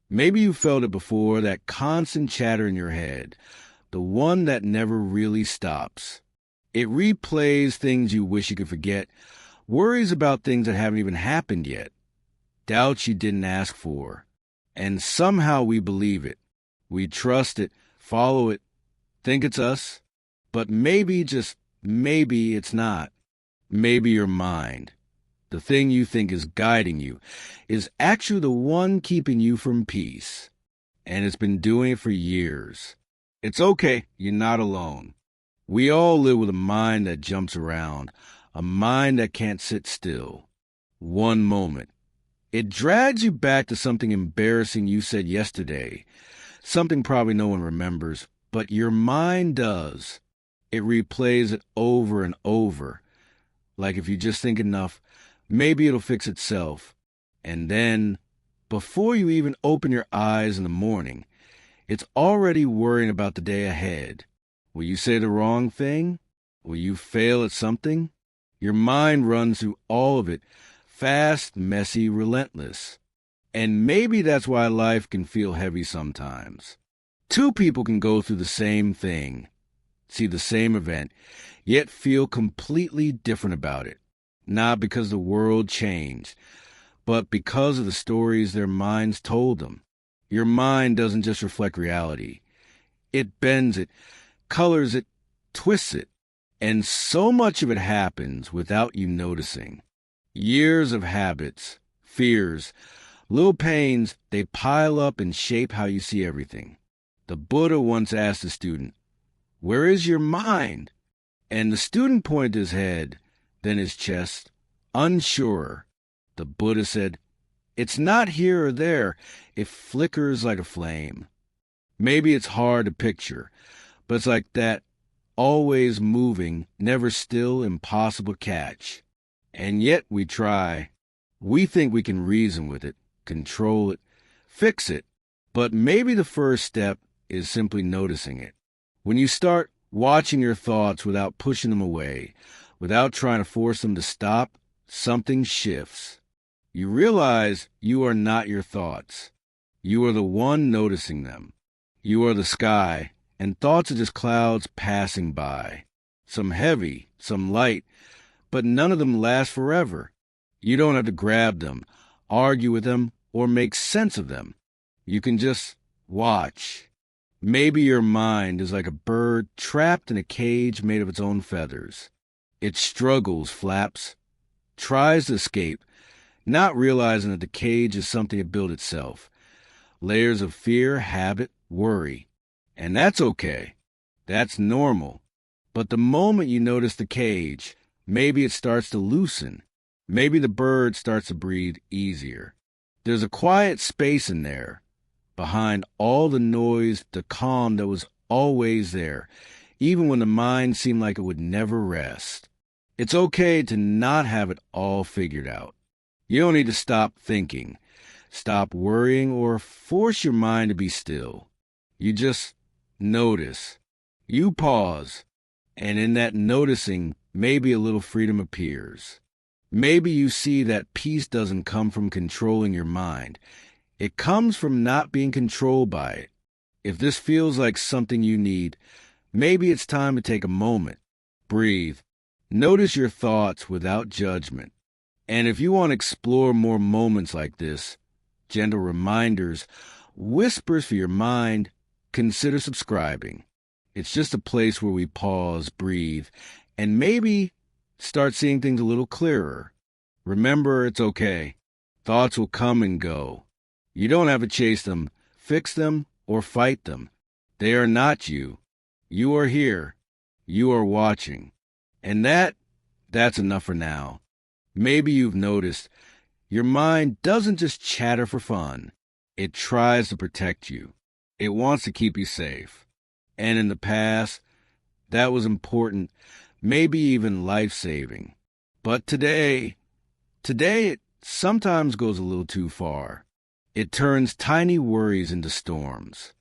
Maybe you felt it before, that constant chatter in your head, the one that never really stops. It replays things you wish you could forget, worries about things that haven't even happened yet, doubts you didn't ask for. And somehow we believe it. We trust it, follow it, think it's us. But maybe, just maybe, it's not. Maybe your mind, the thing you think is guiding you, is actually the one keeping you from peace. And it's been doing it for years. It's okay, you're not alone. We all live with a mind that jumps around, a mind that can't sit still. One moment. It drags you back to something embarrassing you said yesterday, something probably no one remembers, but your mind does. It replays it over and over. Like if you just think enough, maybe it'll fix itself. And then, before you even open your eyes in the morning, it's already worrying about the day ahead. Will you say the wrong thing? Will you fail at something? Your mind runs through all of it, fast, messy, relentless. And maybe that's why life can feel heavy sometimes. Two people can go through the same thing, see the same event, yet feel completely different about it. Not because the world changed, but because of the stories their minds told them. Your mind doesn't just reflect reality. It bends it, colors it, twists it. And so much of it happens without you noticing. Years of habits, fears, little pains, they pile up and shape how you see everything. The Buddha once asked a student, "Where is your mind?" And the student pointed his head, then his chest, unsure. The Buddha said, "It's not here or there. It flickers like a flame." Maybe it's hard to picture, but it's like that, always moving, never still, impossible catch. And yet we try. We think we can reason with it, control it, fix it. But maybe the first step is simply noticing it. When you start watching your thoughts without pushing them away, without trying to force them to stop, something shifts. You realize you are not your thoughts. You are the one noticing them. You are the sky, and thoughts are just clouds passing by. Some heavy, some light, but none of them last forever. You don't have to grab them, argue with them, or make sense of them. You can just watch. Maybe your mind is like a bird trapped in a cage made of its own feathers. It struggles, flaps, tries to escape, not realizing that the cage is something it built itself. Layers of fear, habit, worry. And that's okay. That's normal. But the moment you notice the cage, maybe it starts to loosen. Maybe the bird starts to breathe easier. There's a quiet space in there, behind all the noise, the calm that was always there, even when the mind seemed like it would never rest. It's okay to not have it all figured out. You don't need to stop thinking, stop worrying, or force your mind to be still. You just notice. You pause, and in that noticing, maybe a little freedom appears. Maybe you see that peace doesn't come from controlling your mind. It comes from not being controlled by it. If this feels like something you need, maybe it's time to take a moment. Breathe. Notice your thoughts without judgment. And if you want to explore more moments like this, gentle reminders, whispers for your mind, consider subscribing. It's just a place where we pause, breathe, and maybe start seeing things a little clearer. Remember, it's okay. Thoughts will come and go. You don't have to chase them, fix them, or fight them. They are not you. You are here. You are watching. And that's enough for now. Maybe you've noticed your mind doesn't just chatter for fun. It tries to protect you. It wants to keep you safe. And in the past, that was important, maybe even life-saving. But today it sometimes goes a little too far. It turns tiny worries into storms.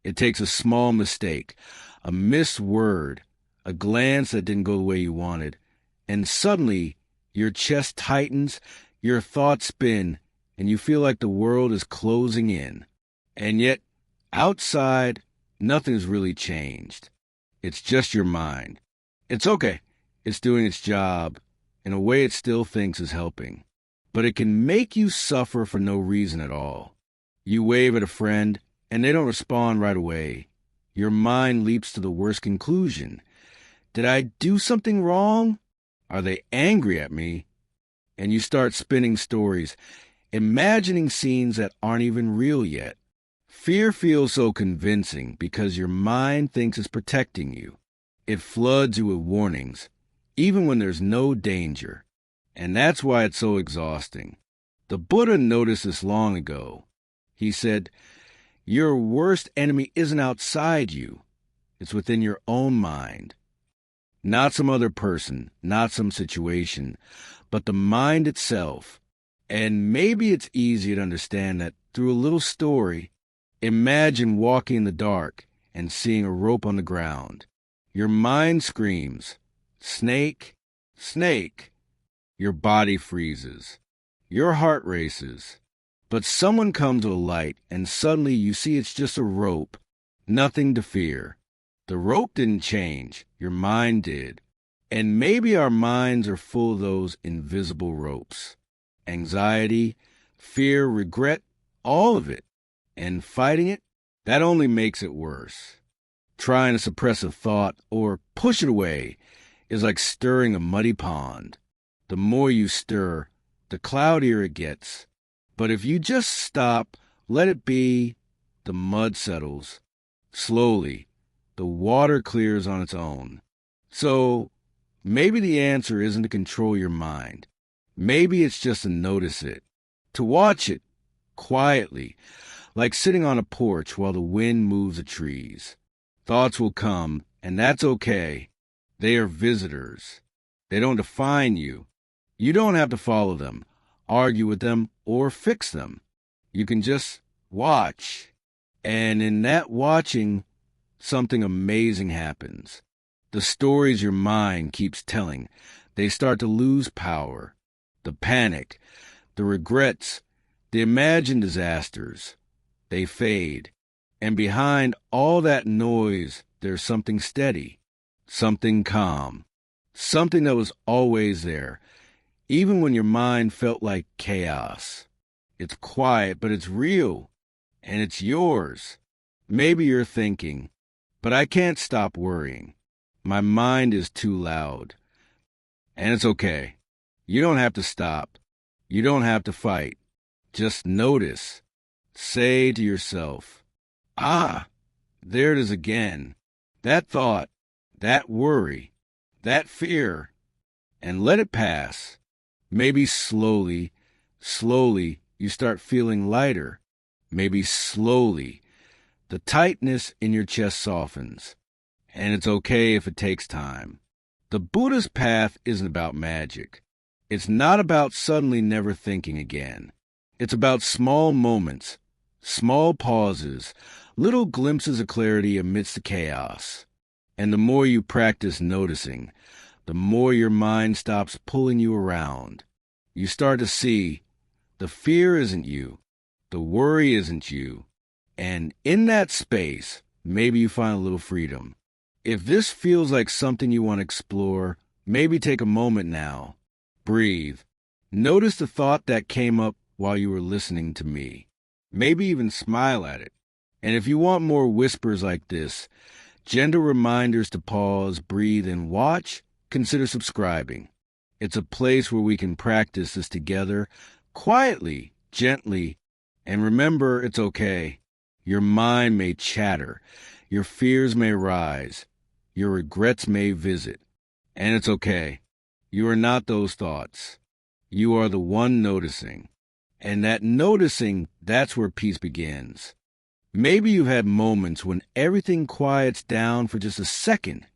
It takes a small mistake, a missed word, a glance that didn't go the way you wanted, and suddenly your chest tightens, your thoughts spin, and you feel like the world is closing in. And yet, outside, nothing's really changed. It's just your mind. It's okay. It's doing its job in a way it still thinks is helping. But it can make you suffer for no reason at all. You wave at a friend, and they don't respond right away. Your mind leaps to the worst conclusion. Did I do something wrong? Are they angry at me? And you start spinning stories, imagining scenes that aren't even real yet. Fear feels so convincing because your mind thinks it's protecting you. It floods you with warnings, even when there's no danger. And that's why it's so exhausting. The Buddha noticed this long ago. He said, your worst enemy isn't outside you. It's within your own mind. Not some other person, not some situation, but the mind itself. And maybe it's easier to understand that through a little story. Imagine walking in the dark and seeing a rope on the ground. Your mind screams, snake, snake. Your body freezes. Your heart races. But someone comes to the light, and suddenly you see it's just a rope. Nothing to fear. The rope didn't change. Your mind did. And maybe our minds are full of those invisible ropes. Anxiety, fear, regret, all of it. And fighting it, that only makes it worse. Trying to suppress a thought or push it away is like stirring a muddy pond. The more you stir, the cloudier it gets. But if you just stop, let it be, the mud settles. Slowly, the water clears on its own. So, maybe the answer isn't to control your mind. Maybe it's just to notice it. To watch it, quietly, like sitting on a porch while the wind moves the trees. Thoughts will come, and that's okay. They are visitors. They don't define you. You don't have to follow them, argue with them, or fix them. You can just watch. And in that watching, something amazing happens. The stories your mind keeps telling, they start to lose power. The panic, the regrets, the imagined disasters, they fade. And behind all that noise, there's something steady, something calm, something that was always there, even when your mind felt like chaos. It's quiet, but it's real, and it's yours. Maybe you're thinking, but I can't stop worrying. My mind is too loud. And it's okay. You don't have to stop. You don't have to fight. Just notice. Say to yourself, ah, there it is again. That thought, that worry, that fear, and let it pass. Maybe slowly, you start feeling lighter. Maybe slowly, the tightness in your chest softens. And it's okay if it takes time. The Buddha's path isn't about magic. It's not about suddenly never thinking again. It's about small moments, small pauses, little glimpses of clarity amidst the chaos. And the more you practice noticing, the more your mind stops pulling you around. You start to see the fear isn't you, the worry isn't you. And in that space, maybe you find a little freedom. If this feels like something you want to explore, maybe take a moment now. Breathe. Notice the thought that came up while you were listening to me. Maybe even smile at it. And if you want more whispers like this, gentle reminders to pause, breathe, and watch, consider subscribing. It's a place where we can practice this together, quietly, gently, and remember it's okay. Your mind may chatter, your fears may rise, your regrets may visit, and it's okay. You are not those thoughts. You are the one noticing. And that noticing, that's where peace begins. Maybe you've had moments when everything quiets down for just a second.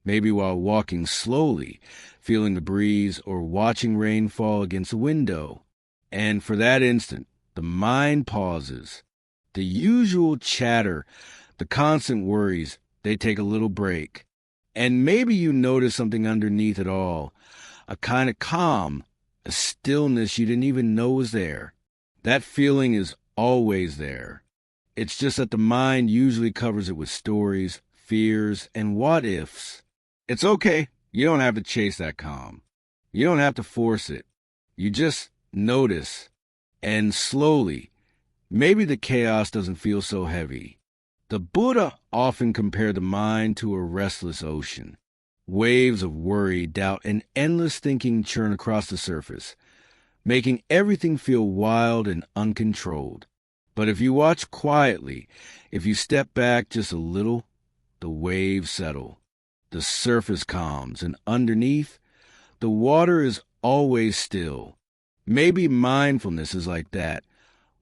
Maybe while walking slowly, feeling the breeze, or watching rain fall against the window. And for that instant, the mind pauses. The usual chatter, the constant worries, they take a little break. And maybe you notice something underneath it all, a kind of calm, a stillness you didn't even know was there. That feeling is always there. It's just that the mind usually covers it with stories, fears, and what-ifs. It's okay. You don't have to chase that calm. You don't have to force it. You just notice, and slowly, maybe the chaos doesn't feel so heavy. The Buddha often compared the mind to a restless ocean. Waves of worry, doubt, and endless thinking churn across the surface, making everything feel wild and uncontrolled. But if you watch quietly, if you step back just a little, the waves settle. The surface calms, and underneath, the water is always still. Maybe mindfulness is like that,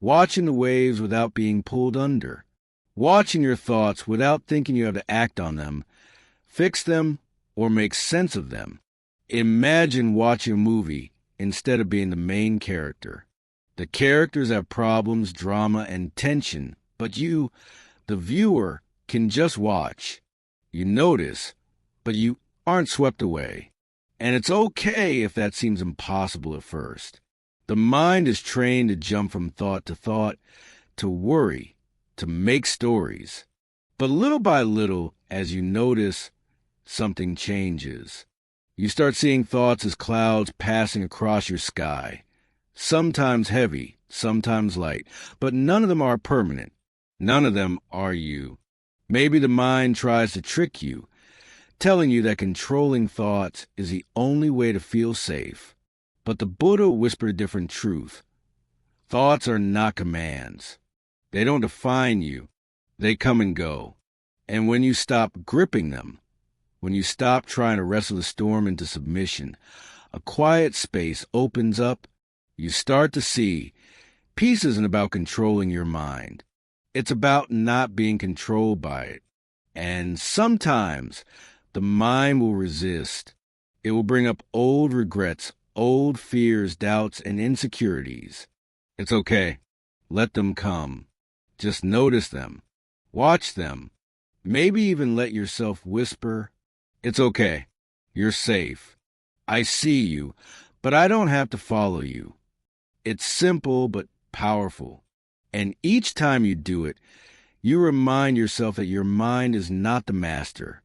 watching the waves without being pulled under, watching your thoughts without thinking you have to act on them, fix them, or make sense of them. Imagine watching a movie instead of being the main character. The characters have problems, drama, and tension, but you, the viewer, can just watch. You notice, but you aren't swept away. And it's okay if that seems impossible at first. The mind is trained to jump from thought to thought, to worry, to make stories. But little by little, as you notice, something changes. You start seeing thoughts as clouds passing across your sky, sometimes heavy, sometimes light, but none of them are permanent. None of them are you. Maybe the mind tries to trick you, telling you that controlling thoughts is the only way to feel safe. But the Buddha whispered a different truth. Thoughts are not commands. They don't define you. They come and go. And when you stop gripping them, when you stop trying to wrestle the storm into submission, a quiet space opens up. You start to see peace isn't about controlling your mind. It's about not being controlled by it. And sometimes the mind will resist. It will bring up old regrets, old fears, doubts, and insecurities. It's okay. Let them come. Just notice them. Watch them. Maybe even let yourself whisper, "It's okay. You're safe. I see you, but I don't have to follow you." It's simple but powerful. And each time you do it, you remind yourself that your mind is not the master.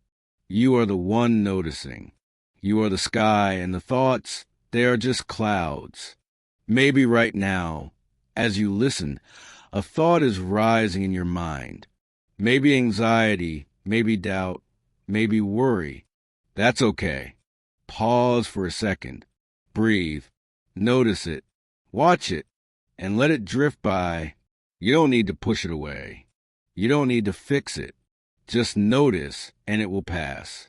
You are the one noticing. You are the sky, and the thoughts, they are just clouds. Maybe right now, as you listen, a thought is rising in your mind. Maybe anxiety, maybe doubt, maybe worry. That's okay. Pause for a second. Breathe. Notice it. Watch it. And let it drift by. You don't need to push it away. You don't need to fix it. Just notice, and it will pass.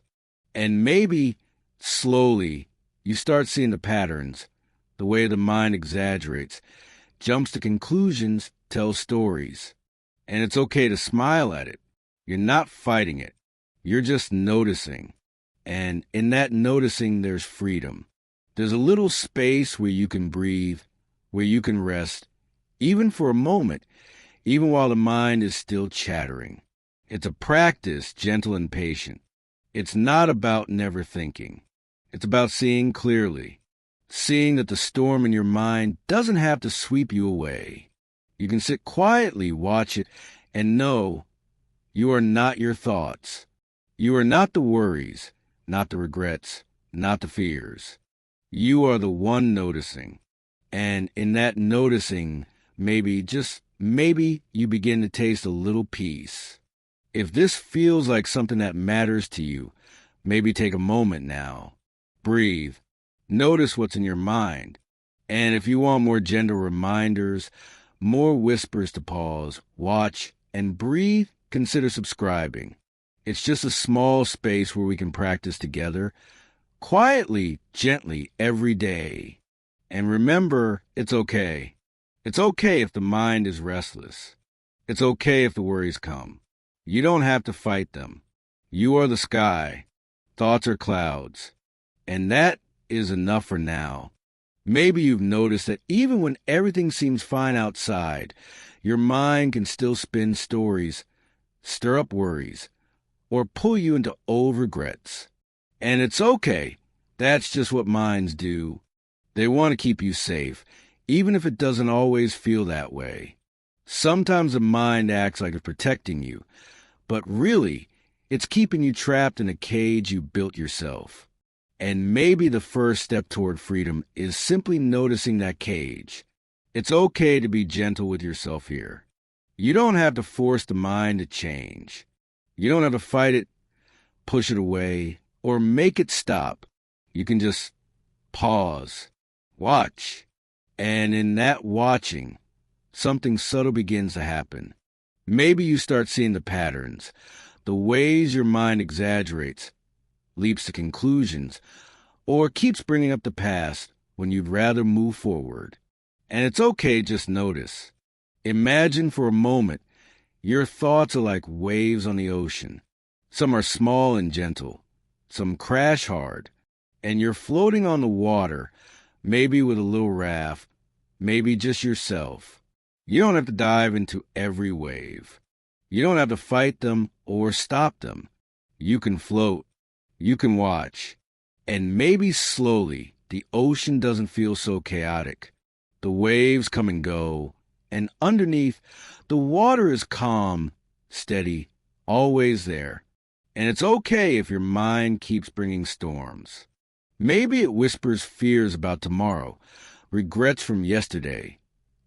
And maybe, slowly, you start seeing the patterns, the way the mind exaggerates, jumps to conclusions, tells stories. And it's okay to smile at it. You're not fighting it. You're just noticing. And in that noticing, there's freedom. There's a little space where you can breathe, where you can rest, even for a moment, even while the mind is still chattering. It's a practice, gentle and patient. It's not about never thinking. It's about seeing clearly, seeing that the storm in your mind doesn't have to sweep you away. You can sit quietly, watch it, and know you are not your thoughts. You are not the worries, not the regrets, not the fears. You are the one noticing. And in that noticing, maybe, just maybe, you begin to taste a little peace. If this feels like something that matters to you, maybe take a moment now. Breathe. Notice what's in your mind. And if you want more gentle reminders, more whispers to pause, watch, and breathe, consider subscribing. It's just a small space where we can practice together, quietly, gently, every day. And remember, it's okay. It's okay if the mind is restless. It's okay if the worries come. You don't have to fight them. You are the sky. Thoughts are clouds. And that is enough for now. Maybe you've noticed that even when everything seems fine outside, your mind can still spin stories, stir up worries, or pull you into old regrets. And it's okay. That's just what minds do. They want to keep you safe, even if it doesn't always feel that way. Sometimes the mind acts like it's protecting you, but really, it's keeping you trapped in a cage you built yourself. And maybe the first step toward freedom is simply noticing that cage. It's okay to be gentle with yourself here. You don't have to force the mind to change. You don't have to fight it, push it away, or make it stop. You can just pause, watch, and in that watching, something subtle begins to happen. Maybe you start seeing the patterns, the ways your mind exaggerates, leaps to conclusions, or keeps bringing up the past when you'd rather move forward. And it's okay, just notice. Imagine for a moment your thoughts are like waves on the ocean. Some are small and gentle, some crash hard, and you're floating on the water, maybe with a little raft, maybe just yourself. You don't have to dive into every wave. You don't have to fight them or stop them. You can float. You can watch. And maybe slowly, the ocean doesn't feel so chaotic. The waves come and go, and underneath, the water is calm, steady, always there. And it's okay if your mind keeps bringing storms. Maybe it whispers fears about tomorrow, regrets from yesterday,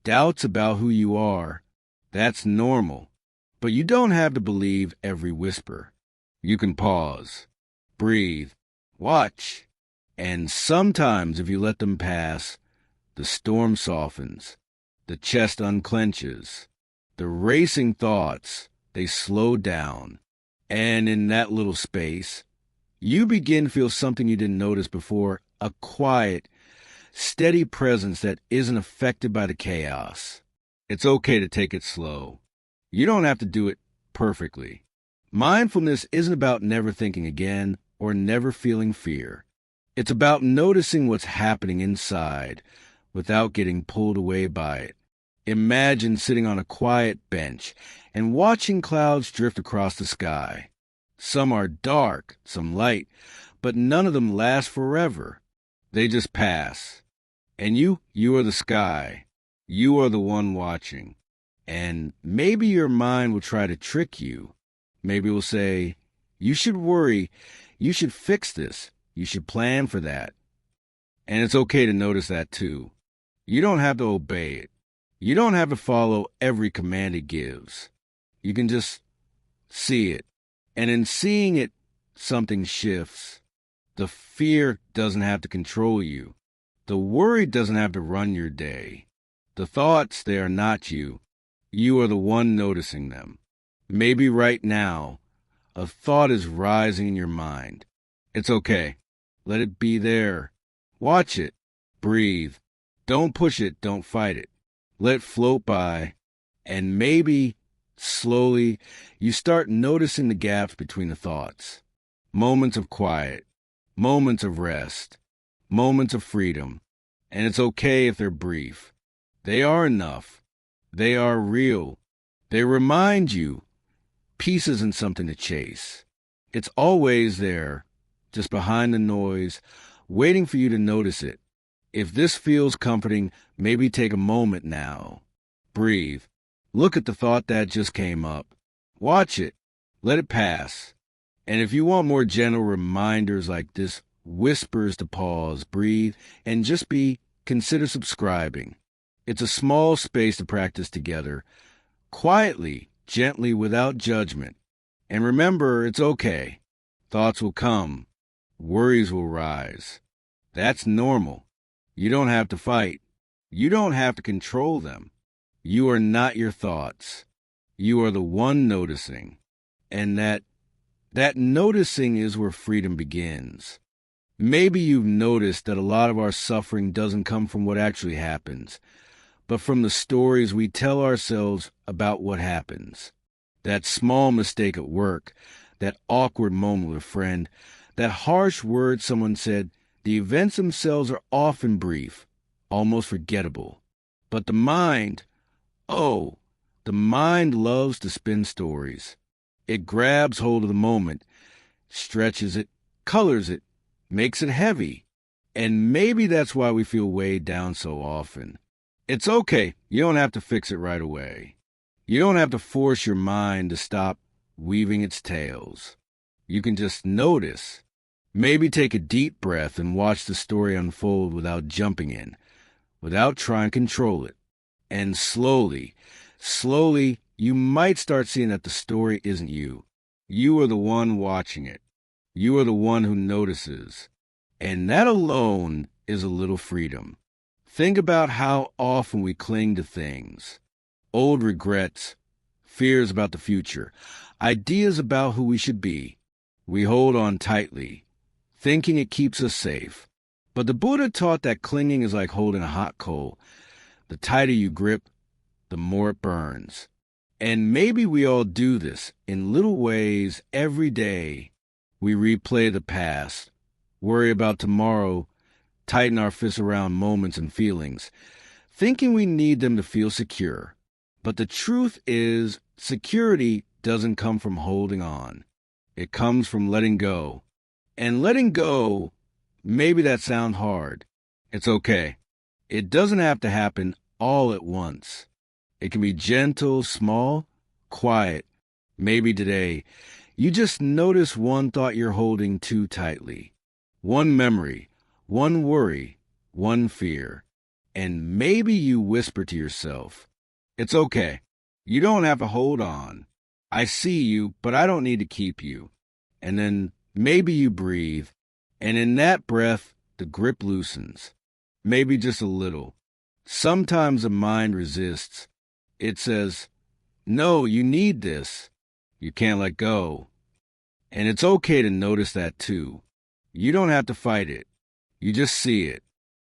doubts about who you are. That's normal. But you don't have to believe every whisper. You can pause, breathe, watch, and sometimes if you let them pass, the storm softens, the chest unclenches, the racing thoughts, they slow down, and in that little space, you begin to feel something you didn't notice before, a quiet, steady presence that isn't affected by the chaos. It's okay to take it slow. You don't have to do it perfectly. Mindfulness isn't about never thinking again or never feeling fear. It's about noticing what's happening inside without getting pulled away by it. Imagine sitting on a quiet bench and watching clouds drift across the sky. Some are dark, some light, but none of them last forever. They just pass. And you are the sky. You are the one watching. And maybe your mind will try to trick you. Maybe it will say, you should worry, you should fix this, you should plan for that. And it's okay to notice that too. You don't have to obey it. You don't have to follow every command it gives. You can just see it. And in seeing it, something shifts. The fear doesn't have to control you. The worry doesn't have to run your day. The thoughts, they are not you. You are the one noticing them. Maybe right now, a thought is rising in your mind. It's okay. Let it be there. Watch it. Breathe. Don't push it. Don't fight it. Let it float by. And maybe, slowly, you start noticing the gaps between the thoughts. Moments of quiet. Moments of rest. Moments of freedom. And it's okay if they're brief. They are enough. They are real. They remind you peace isn't something to chase. It's always there, just behind the noise, waiting for you to notice it. If this feels comforting, maybe take a moment now. Breathe. Look at the thought that just came up. Watch it. Let it pass. And if you want more gentle reminders like this, whispers to pause, breathe, and just consider subscribing. It's a small space to practice together, quietly, gently, without judgment. And remember, it's okay. Thoughts will come. Worries will rise. That's normal. You don't have to fight. You don't have to control them. You are not your thoughts. You are the one noticing. And that noticing is where freedom begins. Maybe you've noticed that a lot of our suffering doesn't come from what actually happens, but from the stories we tell ourselves about what happens. That small mistake at work, that awkward moment with a friend, that harsh word someone said, the events themselves are often brief, almost forgettable. But the mind loves to spin stories. It grabs hold of the moment, stretches it, colors it, makes it heavy. And maybe that's why we feel weighed down so often. It's okay. You don't have to fix it right away. You don't have to force your mind to stop weaving its tales. You can just notice. Maybe take a deep breath and watch the story unfold without jumping in, without trying to control it. And slowly, you might start seeing that the story isn't you. You are the one watching it. You are the one who notices. And that alone is a little freedom. Think about how often we cling to things. Old regrets, fears about the future, ideas about who we should be. We hold on tightly, thinking it keeps us safe. But the Buddha taught that clinging is like holding a hot coal. The tighter you grip, the more it burns. And maybe we all do this in little ways every day. We replay the past, worry about tomorrow, tighten our fists around moments and feelings, thinking we need them to feel secure. But the truth is, security doesn't come from holding on. It comes from letting go. And letting go, maybe that sounds hard. It's okay. It doesn't have to happen all at once. It can be gentle, small, quiet. Maybe today, you just notice one thought you're holding too tightly. One memory, one worry, one fear. And maybe you whisper to yourself, "It's okay. You don't have to hold on. I see you, but I don't need to keep you." And then maybe you breathe, and in that breath, the grip loosens. Maybe just a little. Sometimes the mind resists. It says, "No, you need this. You can't let go." And it's okay to notice that too. You don't have to fight it. You just see it.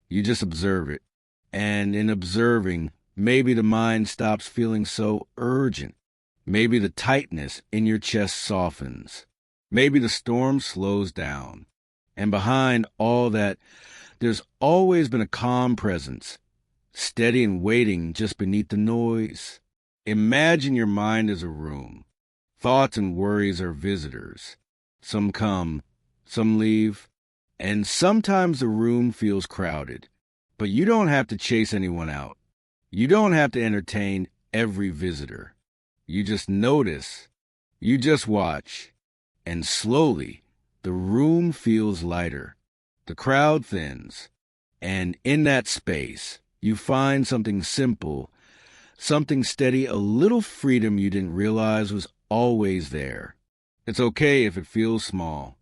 You just observe it. And in observing, maybe the mind stops feeling so urgent. Maybe the tightness in your chest softens. Maybe the storm slows down. And behind all that, there's always been a calm presence, steady and waiting just beneath the noise. Imagine your mind as a room. Thoughts and worries are visitors. Some come, some leave, and sometimes the room feels crowded. But you don't have to chase anyone out. You don't have to entertain every visitor. You just notice. You just watch. And slowly, the room feels lighter. The crowd thins. And in that space, you find something simple, something steady, a little freedom you didn't realize was always there. It's okay if it feels small.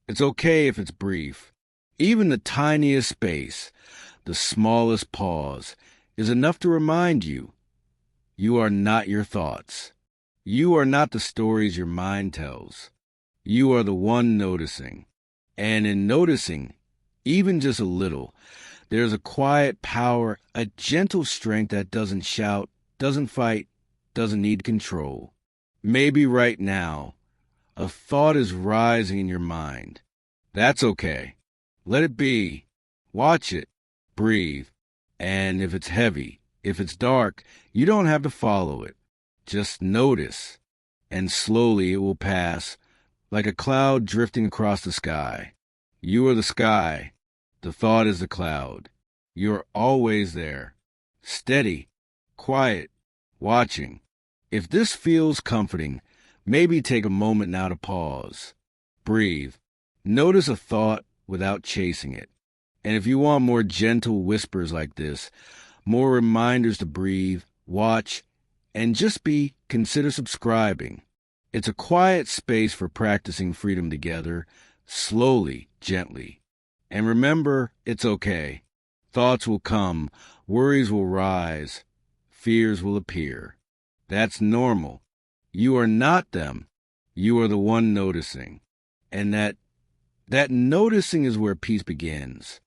It's okay if it's brief. Even the tiniest space, the smallest pause, is enough to remind you, you are not your thoughts. You are not the stories your mind tells. You are the one noticing. And in noticing, even just a little, there's a quiet power, a gentle strength that doesn't shout, doesn't fight, doesn't need control. Maybe right now, a thought is rising in your mind. That's okay. Let it be. Watch it. Breathe. And if it's heavy, if it's dark, you don't have to follow it. Just notice. And slowly it will pass, like a cloud drifting across the sky. You are the sky. The thought is the cloud. You are always there. Steady. Quiet. Watching. If this feels comforting, maybe take a moment now to pause. Breathe. Notice a thought without chasing it. And if you want more gentle whispers like this, more reminders to breathe, watch, and just be, consider subscribing. It's a quiet space for practicing freedom together, slowly, gently. And remember, it's okay. Thoughts will come, worries will rise, fears will appear. That's normal. You are not them. You are the one noticing. And that noticing is where peace begins.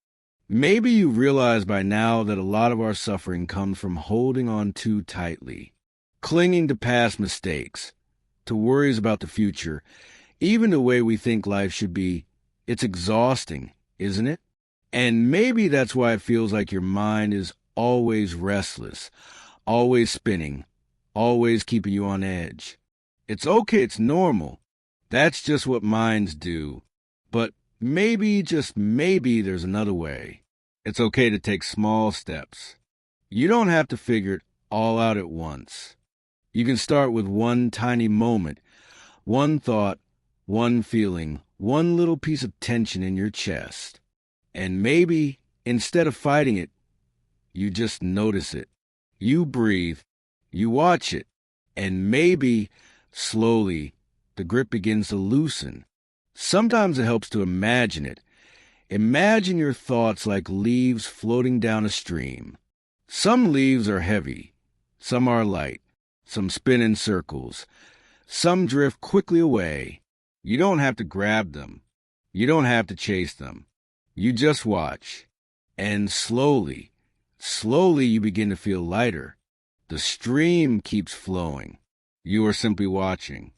Maybe you realize by now that a lot of our suffering comes from holding on too tightly, clinging to past mistakes, to worries about the future, even the way we think life should be. It's exhausting, isn't it? And maybe that's why it feels like your mind is always restless, always spinning, always keeping you on edge. It's okay, it's normal. That's just what minds do. But maybe, just maybe, there's another way. It's okay to take small steps. You don't have to figure it all out at once. You can start with one tiny moment, one thought, one feeling, one little piece of tension in your chest. And maybe, instead of fighting it, you just notice it. You breathe, you watch it, and maybe, slowly, the grip begins to loosen. Sometimes it helps to imagine it. Imagine your thoughts like leaves floating down a stream. Some leaves are heavy, some are light, some spin in circles, some drift quickly away. You don't have to grab them. You don't have to chase them. You just watch. And slowly you begin to feel lighter. The stream keeps flowing. You are simply watching.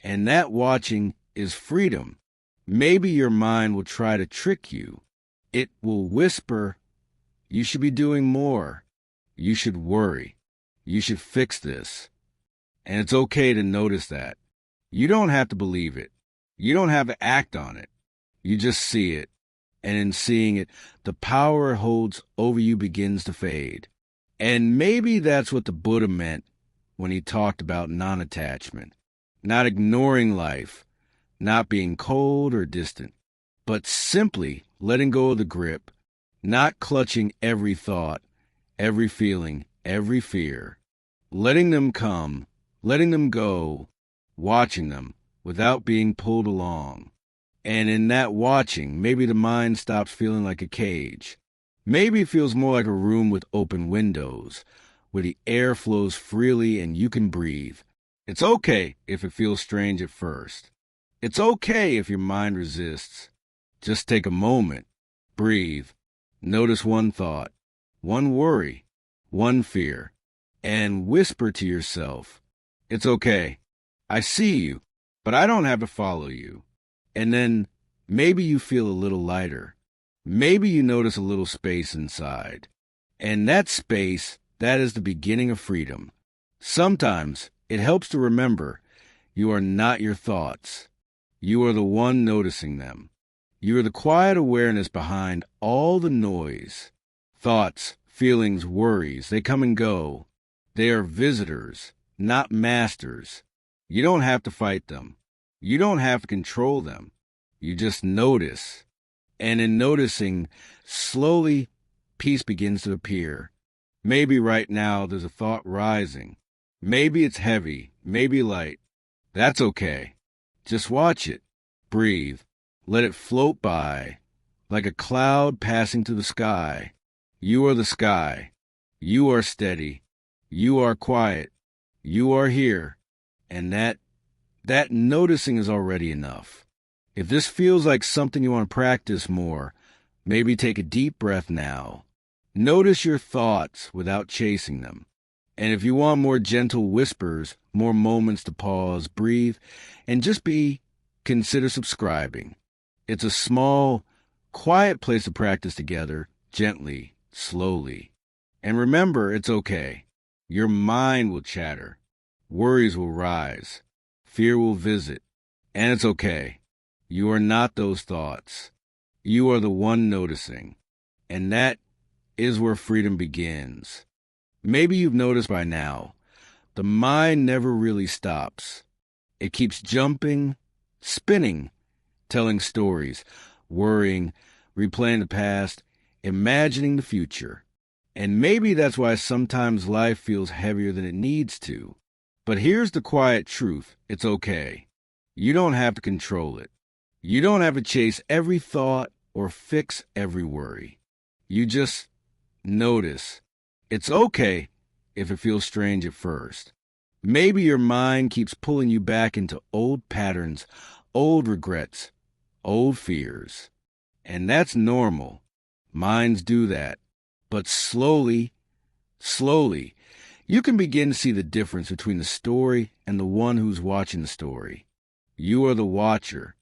And that watching is freedom. Maybe your mind will try to trick you. It will whisper, you should be doing more. You should worry. You should fix this. And it's okay to notice that. You don't have to believe it. You don't have to act on it. You just see it. And in seeing it, the power it holds over you begins to fade. And maybe that's what the Buddha meant when he talked about non-attachment. Not ignoring life, not being cold or distant, but simply letting go of the grip, not clutching every thought, every feeling, every fear, letting them come, letting them go, watching them without being pulled along. And in that watching, maybe the mind stops feeling like a cage. Maybe it feels more like a room with open windows, where the air flows freely and you can breathe. It's okay if it feels strange at first. It's okay if your mind resists. Just take a moment, breathe, notice one thought, one worry, one fear, and whisper to yourself, it's okay. I see you, but I don't have to follow you. And then maybe you feel a little lighter. Maybe you notice a little space inside. And that space, that is the beginning of freedom. Sometimes it helps to remember you are not your thoughts. You are the one noticing them. You are the quiet awareness behind all the noise. Thoughts, feelings, worries, they come and go. They are visitors, not masters. You don't have to fight them. You don't have to control them. You just notice. And in noticing, slowly, peace begins to appear. Maybe right now there's a thought rising. Maybe it's heavy, maybe light. That's okay. Just watch it. Breathe. Let it float by, like a cloud passing through the sky. You are the sky. You are steady. You are quiet. You are here. And that noticing is already enough. If this feels like something you want to practice more, maybe take a deep breath now. Notice your thoughts without chasing them. And if you want more gentle whispers, more moments to pause, breathe, and just consider subscribing. It's a small, quiet place to practice together, gently, slowly. And remember, it's okay. Your mind will chatter. Worries will rise. Fear will visit. And it's okay. You are not those thoughts. You are the one noticing. And that is where freedom begins. Maybe you've noticed by now, the mind never really stops. It keeps jumping, spinning, telling stories, worrying, replaying the past, imagining the future. And maybe that's why sometimes life feels heavier than it needs to. But here's the quiet truth. It's okay. You don't have to control it. You don't have to chase every thought or fix every worry. You just notice. It's okay if it feels strange at first. Maybe your mind keeps pulling you back into old patterns, old regrets, old fears. And that's normal. Minds do that. But slowly, you can begin to see the difference between the story and the one who's watching the story. You are the watcher.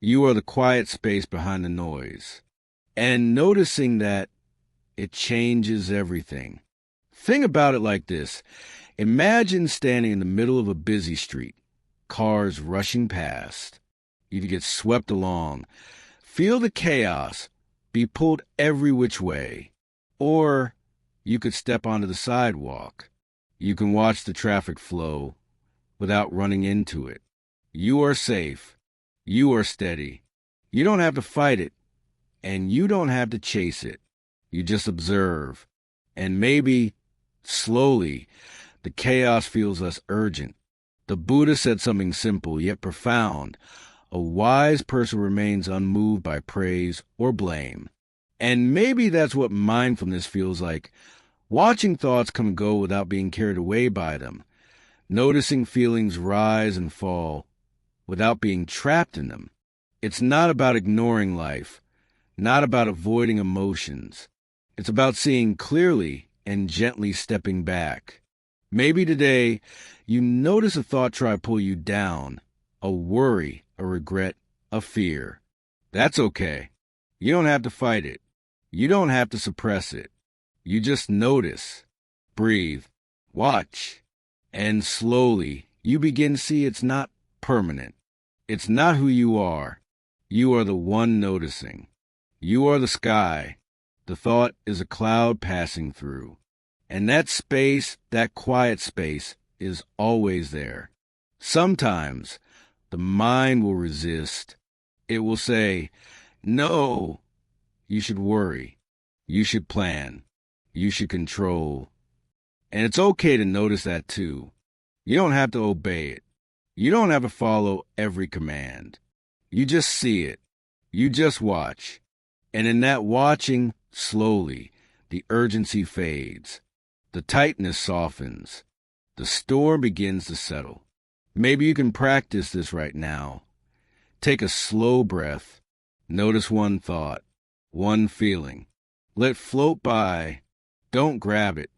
You are the quiet space behind the noise. And noticing that, it changes everything. Think about it like this. Imagine standing in the middle of a busy street, cars rushing past. You could get swept along, feel the chaos, be pulled every which way. Or you could step onto the sidewalk, You can watch the traffic flow without running into it. You are safe. You are steady. You don't have to fight it, and you don't have to chase it. You just observe. And maybe, slowly, the chaos feels less urgent. The Buddha said something simple yet profound. A wise person remains unmoved by praise or blame. And maybe that's what mindfulness feels like. Watching thoughts come and go without being carried away by them. Noticing feelings rise and fall without being trapped in them. It's not about ignoring life, not about avoiding emotions. It's about seeing clearly and gently stepping back. Maybe today you notice a thought try to pull you down, a worry, a regret, a fear. That's okay. You don't have to fight it. You don't have to suppress it. You just notice, breathe, watch, and slowly you begin to see it's not permanent. It's not who you are. You are the one noticing. You are the sky. The thought is a cloud passing through. And that space, that quiet space, is always there. Sometimes the mind will resist. It will say, no, you should worry. You should plan. You should control. And it's okay to notice that too. You don't have to obey it. You don't have to follow every command. You just see it. You just watch. And in that watching, slowly, the urgency fades. The tightness softens. The storm begins to settle. Maybe you can practice this right now. Take a slow breath. Notice one thought, one feeling. Let it float by. Don't grab it.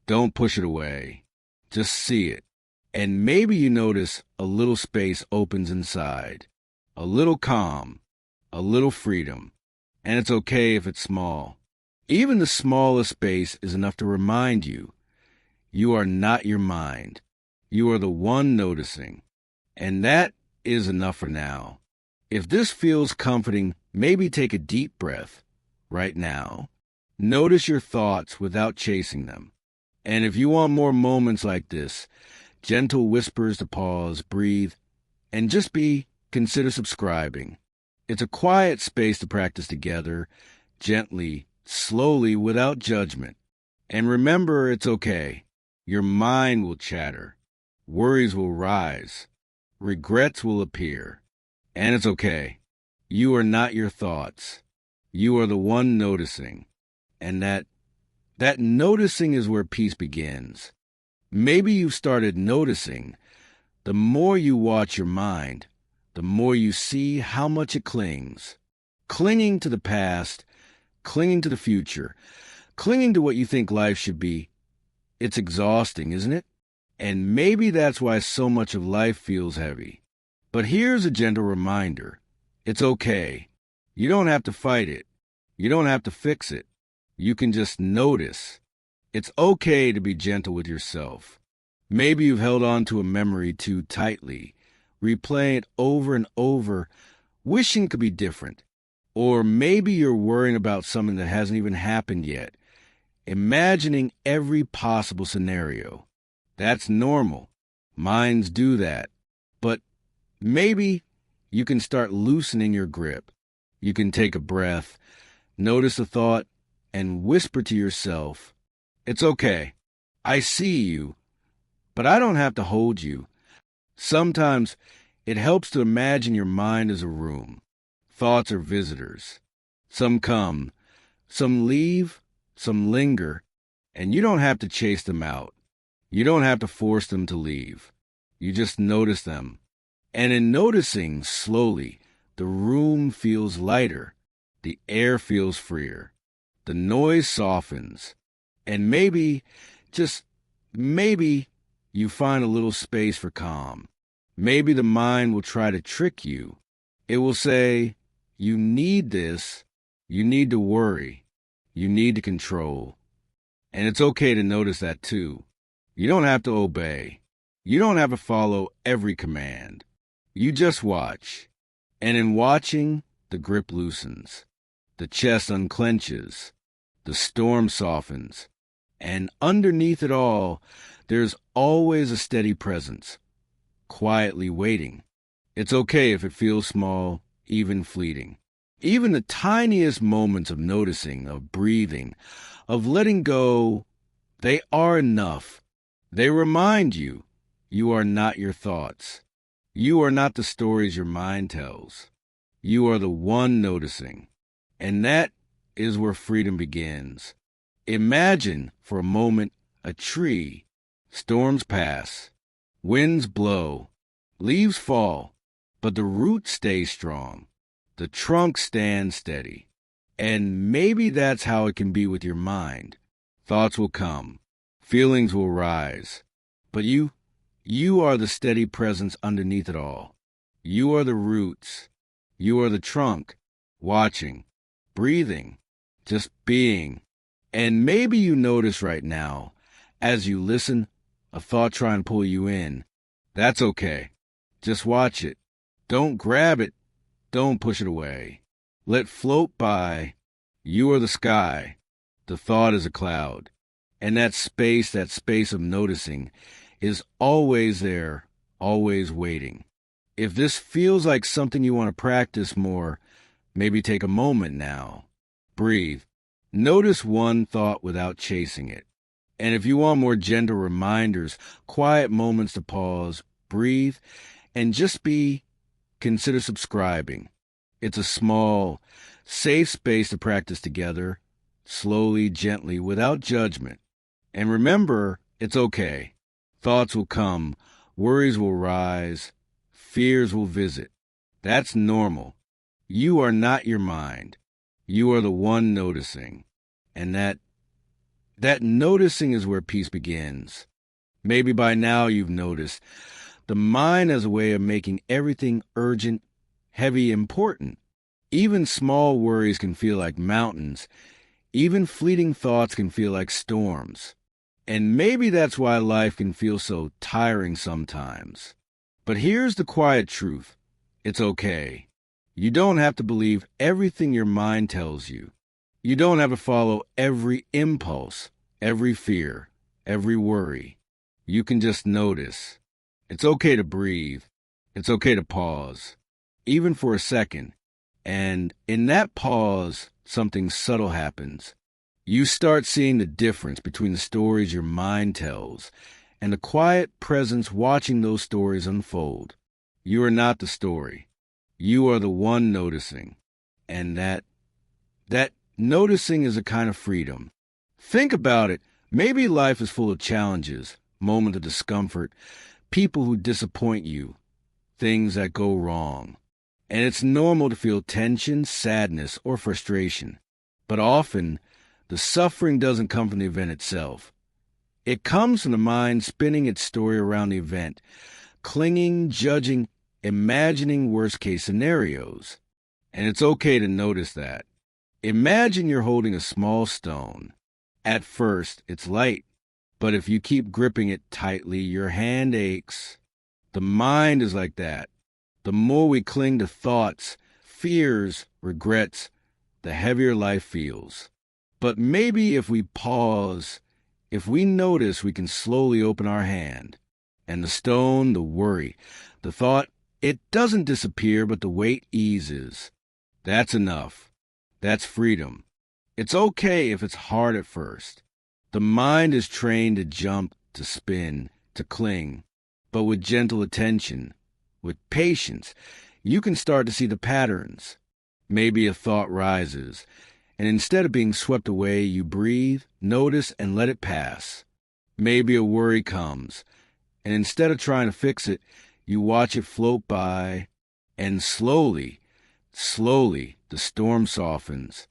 Don't push it away. Just see it. And maybe you notice a little space opens inside. A little calm. A little freedom. And it's okay if it's small. Even the smallest space is enough to remind you, you are not your mind. You are the one noticing. And that is enough for now. If this feels comforting, maybe take a deep breath right now. Notice your thoughts without chasing them. And if you want more moments like this, gentle whispers to pause, breathe, and just consider subscribing. It's a quiet space to practice together, gently, slowly, without judgment. And remember, it's okay. Your mind will chatter. Worries will rise. Regrets will appear. And it's okay. You are not your thoughts. You are the one noticing. And that noticing is where peace begins. Maybe you've started noticing. The more you watch your mind, the more you see how much it clings. Clinging to the past, clinging to the future, clinging to what you think life should be. It's exhausting, isn't it? And maybe that's why so much of life feels heavy. But here's a gentle reminder. It's okay. You don't have to fight it. You don't have to fix it. You can just notice. It's okay to be gentle with yourself. Maybe you've held on to a memory too tightly, replaying it over and over, wishing it could be different. Or maybe you're worrying about something that hasn't even happened yet, imagining every possible scenario. That's normal. Minds do that. But maybe you can start loosening your grip. You can take a breath, notice a thought, and whisper to yourself, it's okay. I see you, but I don't have to hold you. Sometimes it helps to imagine your mind as a room. Thoughts are visitors. Some come, some leave, some linger, and you don't have to chase them out. You don't have to force them to leave. You just notice them. And in noticing slowly, the room feels lighter. The air feels freer. The noise softens. And maybe, just maybe, you find a little space for calm. Maybe the mind will try to trick you. It will say, you need this. You need to worry. You need to control. And it's okay to notice that too. You don't have to obey. You don't have to follow every command. You just watch. And in watching, the grip loosens. The chest unclenches. The storm softens. And underneath it all, There's always a steady presence, quietly waiting. It's okay if it feels small, even fleeting. Even the tiniest moments of noticing, of breathing, of letting go, they are enough. They remind you, you are not your thoughts. You are not the stories your mind tells. You are the one noticing. And that is where freedom begins. Imagine for a moment a tree. Storms pass. Winds blow. Leaves fall. But the roots stay strong. The trunk stands steady. And maybe that's how it can be with your mind. Thoughts will come. Feelings will rise. But you are the steady presence underneath it all. You are the roots. You are the trunk, watching, breathing, just being. And maybe you notice right now, as you listen, a thought trying to pull you in. That's okay. Just watch it. Don't grab it. Don't push it away. Let float by. You are the sky. The thought is a cloud. And that space of noticing, is always there, always waiting. If this feels like something you want to practice more, maybe take a moment now. Breathe. Notice one thought without chasing it. And if you want more gentle reminders, quiet moments to pause, breathe, and just consider subscribing. It's a small, safe space to practice together, slowly, gently, without judgment. And remember, it's okay. Thoughts will come, worries will rise, fears will visit. That's normal. You are not your mind. You are the one noticing. And that noticing is where peace begins. Maybe by now you've noticed. The mind has a way of making everything urgent, heavy, important. Even small worries can feel like mountains. Even fleeting thoughts can feel like storms. And maybe that's why life can feel so tiring sometimes. But here's the quiet truth. It's okay. You don't have to believe everything your mind tells you. You don't have to follow every impulse, every fear, every worry. You can just notice. It's okay to breathe. It's okay to pause, even for a second. And in that pause, something subtle happens. You start seeing the difference between the stories your mind tells and the quiet presence watching those stories unfold. You are not the story. You are the one noticing. And that noticing is a kind of freedom. Think about it. Maybe life is full of challenges, moments of discomfort, people who disappoint you, things that go wrong. And it's normal to feel tension, sadness, or frustration. But often, the suffering doesn't come from the event itself. It comes from the mind spinning its story around the event, clinging, judging, imagining worst-case scenarios. And it's okay to notice that. Imagine you're holding a small stone. At first, it's light, but if you keep gripping it tightly, your hand aches. The mind is like that. The more we cling to thoughts, fears, regrets, the heavier life feels. But maybe if we pause, if we notice, we can slowly open our hand. And the stone, the worry, the thought, it doesn't disappear, but the weight eases. That's enough. That's freedom. It's okay if it's hard at first. The mind is trained to jump, to spin, to cling. But with gentle attention, with patience, you can start to see the patterns. Maybe a thought rises, and instead of being swept away, you breathe, notice, and let it pass. Maybe a worry comes, and instead of trying to fix it, you watch it float by, and slowly, the storm softens.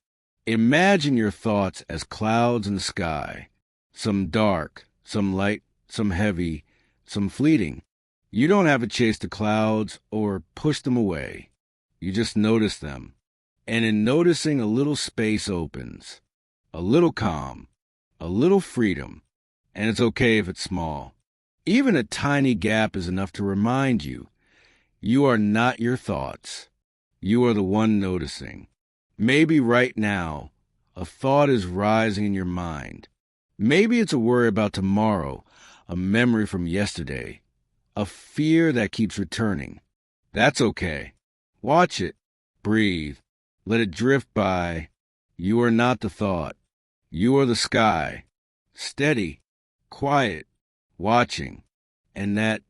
Imagine your thoughts as clouds in the sky, some dark, some light, some heavy, some fleeting. You don't have to chase the clouds or push them away. You just notice them. And in noticing, a little space opens, a little calm, a little freedom, and it's okay if it's small. Even a tiny gap is enough to remind you, you are not your thoughts. You are the one noticing. Maybe right now, a thought is rising in your mind. Maybe it's a worry about tomorrow, a memory from yesterday, a fear that keeps returning. That's okay. Watch it. Breathe. Let it drift by. You are not the thought. You are the sky. Steady, quiet, watching. And that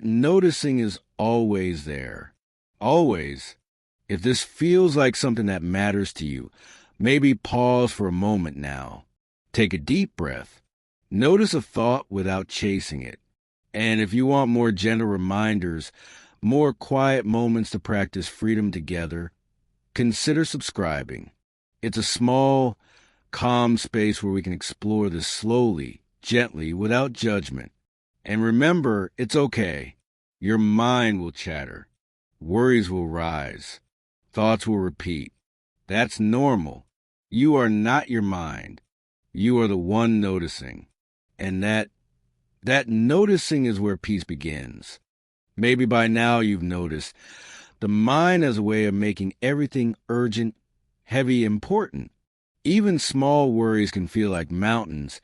noticing is always there. Always. If this feels like something that matters to you, maybe pause for a moment now. Take a deep breath. Notice a thought without chasing it. And if you want more gentle reminders, more quiet moments to practice freedom together, consider subscribing. It's a small, calm space where we can explore this slowly, gently, without judgment. And remember, it's okay. Your mind will chatter. Worries will rise. Thoughts will repeat. That's normal. You are not your mind. You are the one noticing. And that noticing is where peace begins. Maybe by now you've noticed the mind has a way of making everything urgent, heavy, important. Even small worries can feel like mountains.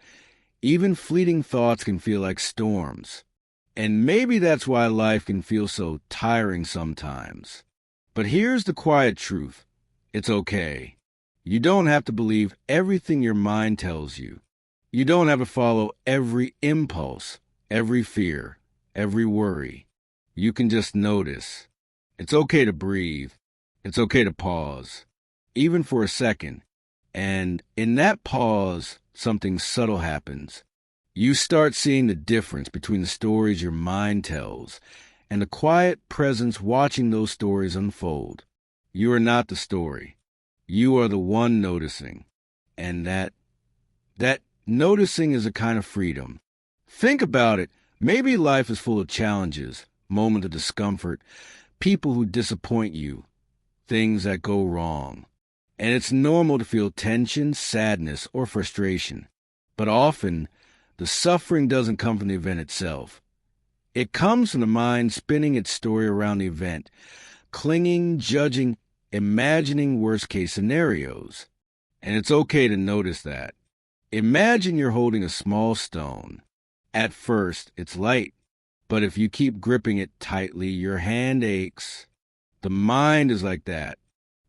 Even fleeting thoughts can feel like storms. And maybe that's why life can feel so tiring sometimes. But here's the quiet truth. It's okay. You don't have to believe everything your mind tells you. You don't have to follow every impulse, every fear, every worry. You can just notice. It's okay to breathe. It's okay to pause, even for a second. And in that pause, something subtle happens. You start seeing the difference between the stories your mind tells and the quiet presence watching those stories unfold. You are not the story. You are the one noticing. And that noticing is a kind of freedom. Think about it. Maybe life is full of challenges, moments of discomfort, people who disappoint you, things that go wrong. And it's normal to feel tension, sadness, or frustration. But often, the suffering doesn't come from the event itself. It comes from the mind spinning its story around the event, clinging, judging, imagining worst-case scenarios. And it's okay to notice that. Imagine you're holding a small stone. At first, it's light, but if you keep gripping it tightly, your hand aches. The mind is like that.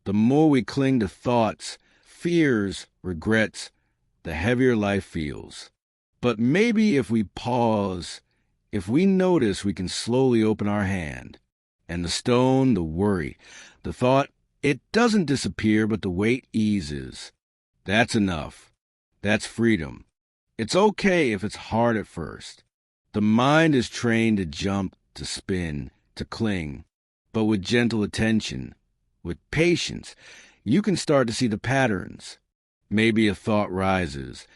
The more we cling to thoughts, fears, regrets, the heavier life feels. But maybe if we pause, if we notice, we can slowly open our hand. And the stone, the worry, the thought, it doesn't disappear, but the weight eases. That's enough. That's freedom. It's okay if it's hard at first. The mind is trained to jump, to spin, to cling. But with gentle attention, with patience, you can start to see the patterns. Maybe a thought rises,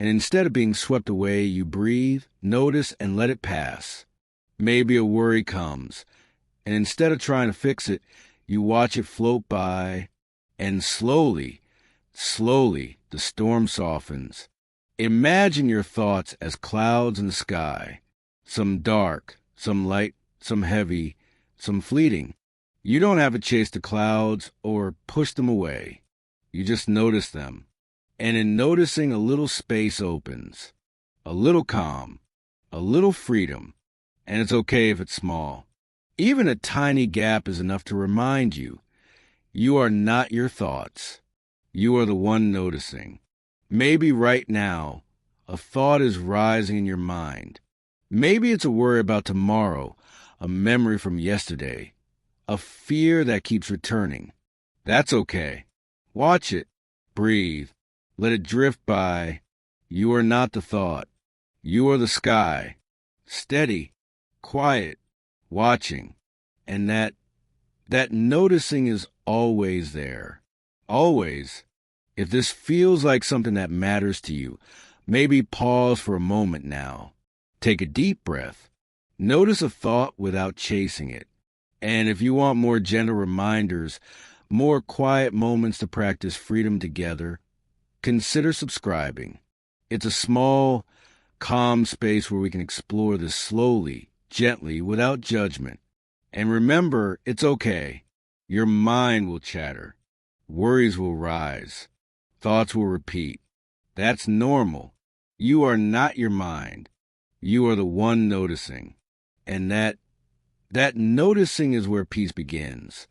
and instead of being swept away, you breathe, notice, and let it pass. Maybe a worry comes, and instead of trying to fix it, you watch it float by, and slowly, the storm softens. Imagine your thoughts as clouds in the sky, some dark, some light, some heavy, some fleeting. You don't have to chase the clouds or push them away. You just notice them. And in noticing, a little space opens, a little calm, a little freedom. And it's okay if it's small. Even a tiny gap is enough to remind you, you are not your thoughts. You are the one noticing. Maybe right now, a thought is rising in your mind. Maybe it's a worry about tomorrow, a memory from yesterday, a fear that keeps returning. That's okay. Watch it. Breathe. Let it drift by. You are not the thought. You are the sky. Steady, quiet, watching. And that noticing is always there. Always. If this feels like something that matters to you, maybe pause for a moment now. Take a deep breath. Notice a thought without chasing it. And if you want more gentle reminders, more quiet moments to practice freedom together, consider subscribing. It's a small, calm space where we can explore this slowly, gently, without judgment. And remember, it's okay. Your mind will chatter. Worries will rise. Thoughts will repeat. That's normal. You are not your mind. You are the one noticing. And that noticing is where peace begins.